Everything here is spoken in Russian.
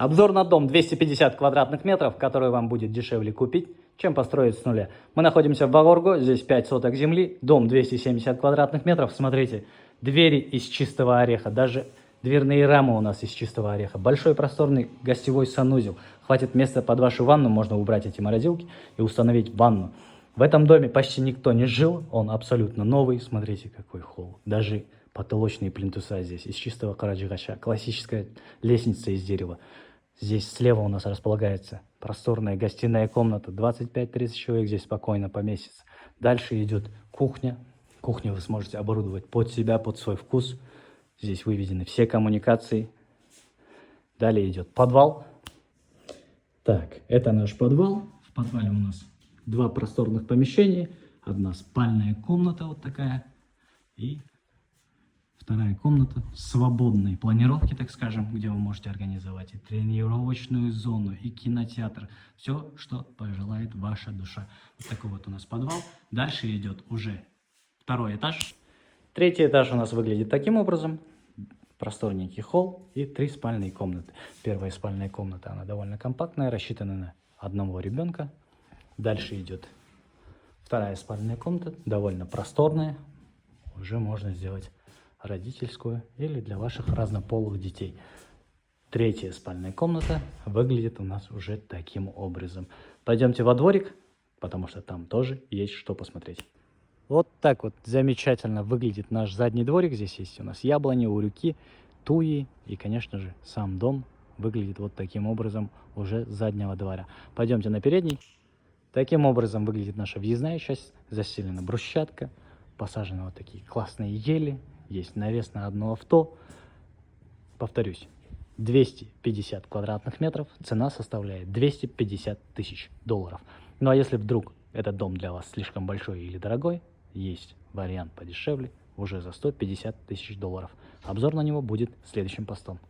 Обзор на дом 250 квадратных метров, который вам будет дешевле купить, чем построить с нуля. Мы находимся в Вагорго, здесь 5 соток земли, дом 270 квадратных метров. Смотрите, двери из чистого ореха, даже дверные рамы у нас из чистого ореха. Большой просторный гостевой санузел. Хватит места под вашу ванну, можно убрать эти морозилки и установить ванну. В этом доме почти никто не жил, он абсолютно новый. Смотрите, какой холл. Даже потолочные плинтуса здесь из чистого караджигача. Классическая лестница из дерева. Здесь слева у нас располагается просторная гостиная комната. 25-30 человек здесь спокойно поместится. Дальше идет кухня. Кухню вы сможете оборудовать под себя, под свой вкус. Здесь выведены все коммуникации. Далее идет подвал. Так, это наш подвал. В подвале у нас два просторных помещения. Одна спальная комната вот такая. И вторая комната свободной планировки, так скажем, где вы можете организовать и тренировочную зону, и кинотеатр. Все, что пожелает ваша душа. Вот такой вот у нас подвал. Дальше идет уже второй этаж. Третий этаж у нас выглядит таким образом. Просторненький холл и 3 спальные комнаты. Первая спальная комната, она довольно компактная, рассчитана на одного ребенка. Дальше идет вторая спальная комната, довольно просторная. Уже можно сделать родительскую или для ваших разнополых детей. Третья спальная комната выглядит у нас уже таким образом. Пойдемте во дворик, потому что там тоже есть что посмотреть. Вот так вот замечательно выглядит наш задний дворик. Здесь есть у нас яблони, урюки, туи и, конечно же, сам дом выглядит вот таким образом уже с заднего двора. Пойдемте на передний. Таким образом выглядит наша въездная часть. Застелена брусчатка, посажены вот такие классные ели. Есть навес на одно авто. Повторюсь, 250 квадратных метров. Цена составляет 250 тысяч долларов. Ну а если вдруг этот дом для вас слишком большой или дорогой, есть вариант подешевле, уже за 150 тысяч долларов. Обзор на него будет следующим постом.